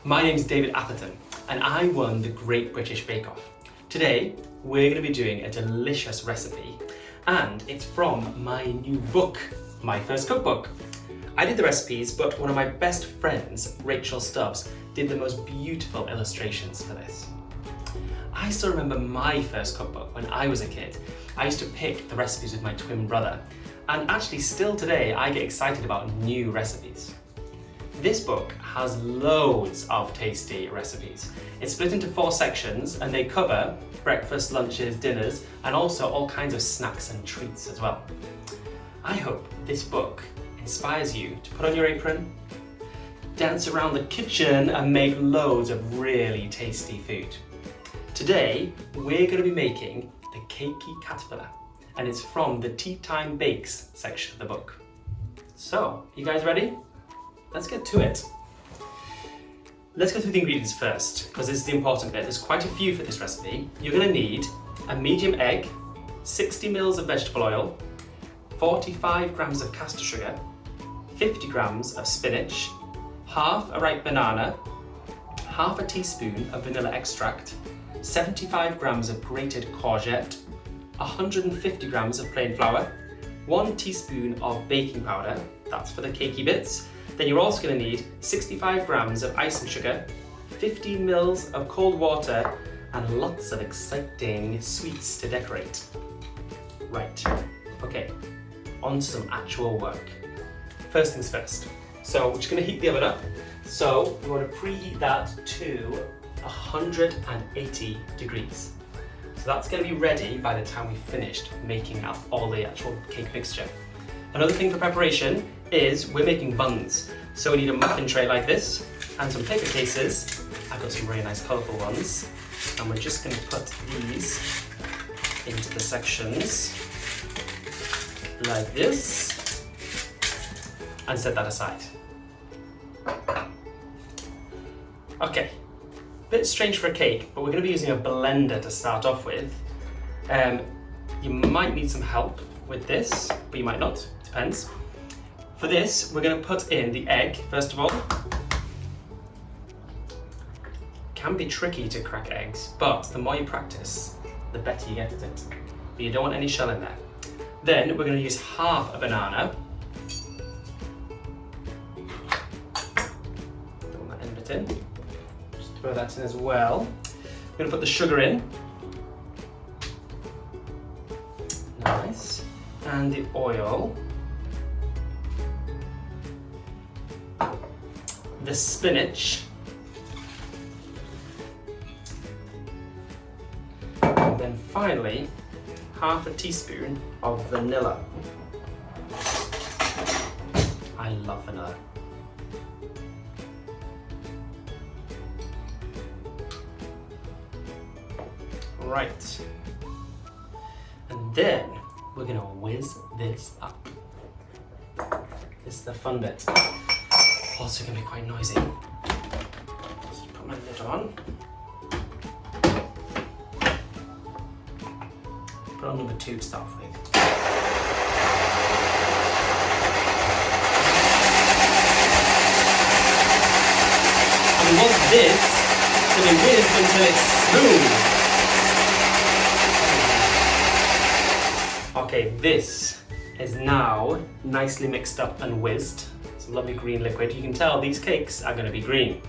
My name's David Atherton and I won the Great British Bake Off. Today we're going to be doing a delicious recipe and it's from my new book, my first cookbook. I did the recipes, but one of my best friends, Rachel Stubbs, did the most beautiful illustrations for this. I still remember my first cookbook when I was a kid. I used to pick the recipes with my twin brother, and actually still today I get excited about new recipes. This book has loads of tasty recipes. It's split into 4 sections and they cover breakfast, lunches, dinners, and also all kinds of snacks and treats as well. I hope this book inspires you to put on your apron, dance around the kitchen and make loads of really tasty food. Today, we're going to be making the Cakey caterpillar, and it's from the Tea Time Bakes section of the book. So, you guys ready? Let's get to it. Let's go through the ingredients first, because this is the important bit. There's quite a few for this recipe. You're going to need a medium egg, 60 ml of vegetable oil, 45 grams of caster sugar, 50 grams of spinach, half a ripe banana, half a teaspoon of vanilla extract, 75 grams of grated courgette, 150 grams of plain flour, 1 teaspoon of baking powder, that's for the cakey bits. Then you're also going to need 65 grams of icing sugar, 15 ml of cold water, and lots of exciting sweets to decorate. Right, okay, on to some actual work. First things first. So we're just going to heat the oven up. So we want to preheat that to 180 degrees. So that's going to be ready by the time we've finished making up all the actual cake mixture. Another thing for preparation is we're making buns. So we need a muffin tray like this and some paper cases. I've got some really nice colourful ones. And we're just going to put these into the sections like this and set that aside. Okay, bit strange for a cake, but we're going to be using a blender to start off with. You might need some help with this, but you might not, depends. For this, we're going to put in the egg, first of all. Can be tricky to crack eggs, but the more you practice, the better you get at it. But you don't want any shell in there. Then we're going to use half a banana. Throw that end bit in. Just throw that in as well. We're going to put the sugar in. Nice. And the oil. The spinach. And then finally, half a teaspoon of vanilla. I love vanilla. Right. And then we're gonna whiz this up. This is the fun bit. Also gonna be quite noisy. Just put my lid on. Put on number 2 to start with. And we want this to be whizzed until it's smooth. Okay, this is now nicely mixed up and whizzed. Some lovely green liquid. You can tell these cakes are going to be green.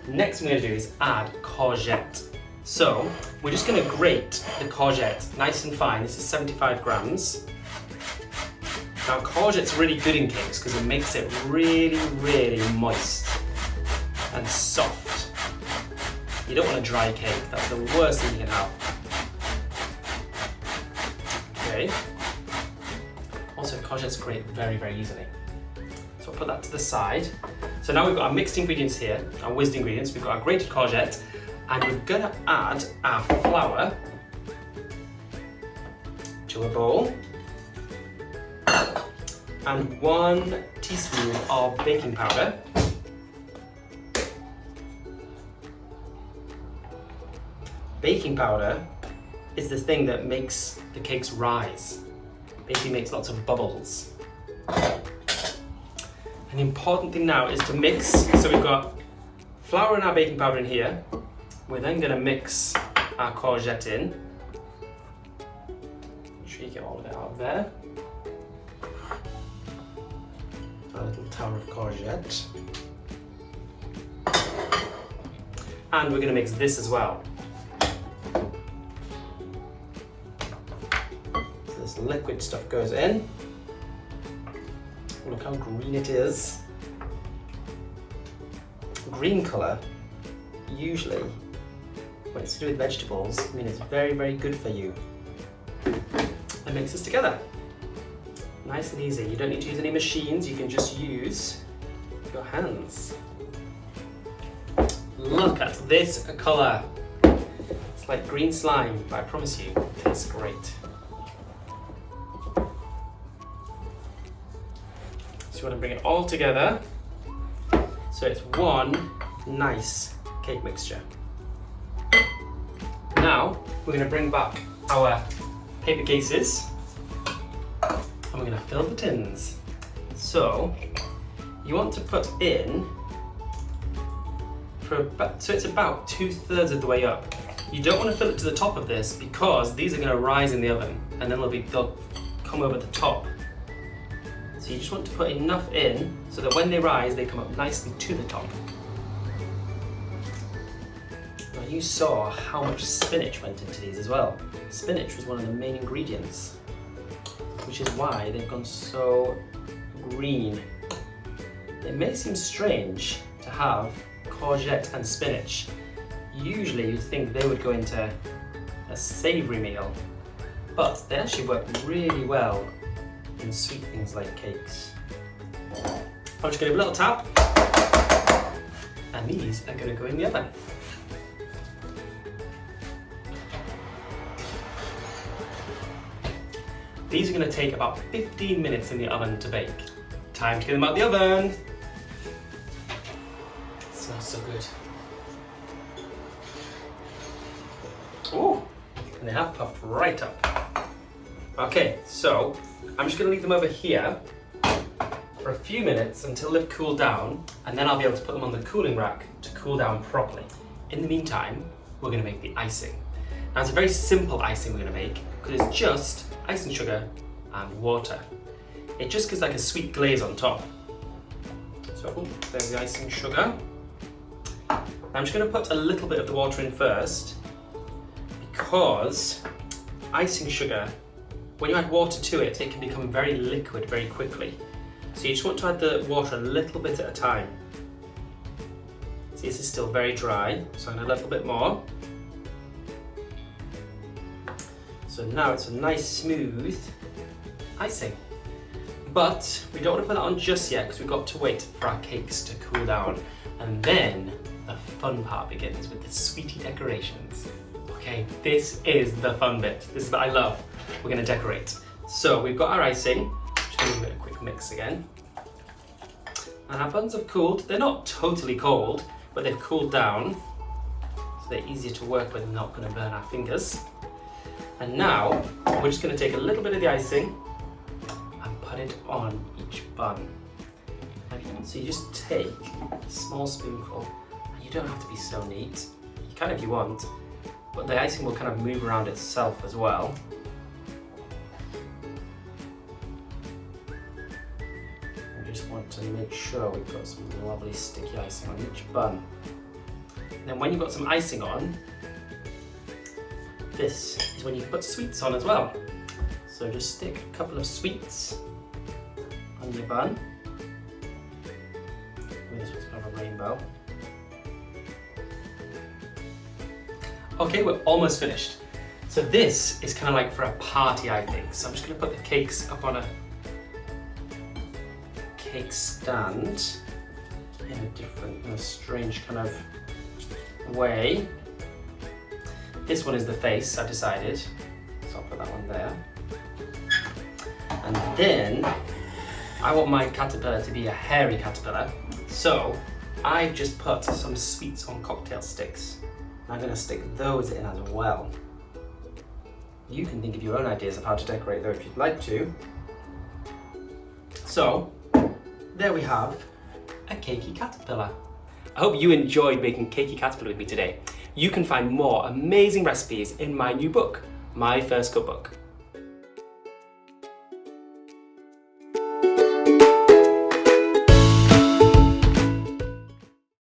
Next thing we're going to do is add courgette. So we're just going to grate the courgette nice and fine. This is 75 grams. Now courgette's really good in cakes because it makes it really, really moist and soft. You don't want a dry cake. That's the worst thing you can have. Okay. Also, courgette's great very, very easily. So I'll put that to the side. So now we've got our mixed ingredients here, our whizzed ingredients. We've got our grated courgette, and we're gonna add our flour to a bowl, and 1 teaspoon of baking powder. Baking powder is the thing that makes the cakes rise. Basically makes lots of bubbles. And the important thing now is to mix. So we've got flour and our baking powder in here. We're then going to mix our courgette in. Make sure you get all of it out of there. A little tower of courgette. And we're going to mix this as well. So this liquid stuff goes in. Look how green it is. Green colour, usually, when it's to do with vegetables, I mean it's very, very good for you. And mix this together. Nice and easy. You don't need to use any machines, you can just use your hands. Look at this colour. It's like green slime, but I promise you, it tastes great. So you want to bring it all together so it's one nice cake mixture. Now we're going to bring back our paper cases and we're going to fill the tins. So you want to put in so it's about 2/3 of the way up. You don't want to fill it to the top of this because these are going to rise in the oven and then they'll come over the top. So you just want to put enough in so that when they rise, they come up nicely to the top. Now you saw how much spinach went into these as well. Spinach was one of the main ingredients, which is why they've gone so green. It may seem strange to have courgette and spinach. Usually you'd think they would go into a savoury meal, but they actually work really well in sweet things like cakes. I'm just going to give a little tap, and these are going to go in the oven. These are going to take about 15 minutes in the oven to bake. Time to get them out of the oven. It smells so good. Ooh, and they have puffed right up. Okay, so I'm just going to leave them over here for a few minutes until they've cooled down, and then I'll be able to put them on the cooling rack to cool down properly. In the meantime, we're going to make the icing. Now it's a very simple icing we're going to make because it's just icing sugar and water. It just gives like a sweet glaze on top. So there's the icing sugar. I'm just going to put a little bit of the water in first because icing sugar, when you add water to it, it can become very liquid very quickly. So you just want to add the water a little bit at a time. See, this is still very dry, so I'm going to add a little bit more. So now it's a nice smooth icing. But we don't want to put that on just yet because we've got to wait for our cakes to cool down. And then the fun part begins with the sweetie decorations. Okay, this is the fun bit. This is what I love. We're going to decorate. So we've got our icing. Just going to give it a quick mix again. And our buns have cooled. They're not totally cold, but they've cooled down. So they're easier to work with and not going to burn our fingers. And now we're just going to take a little bit of the icing and put it on each bun. So you just take a small spoonful, and you don't have to be so neat. You can if you want, but the icing will kind of move around itself as well. We just want to make sure we've got some lovely sticky icing on each bun. And then when you've got some icing on, this is when you put sweets on as well. So just stick a couple of sweets on your bun. This one's kind of a rainbow. Okay, we're almost finished. So this is kind of like for a party, I think. So I'm just going to put the cakes up on a cake stand in a strange kind of way. This one is the face, I've decided. So I'll put that one there. And then I want my caterpillar to be a hairy caterpillar. So I've just put some sweets on cocktail sticks. I'm going to stick those in as well. You can think of your own ideas of how to decorate those if you'd like to. So there we have a cakey caterpillar. I hope you enjoyed making cakey caterpillar with me today. You can find more amazing recipes in my new book, My First Cookbook.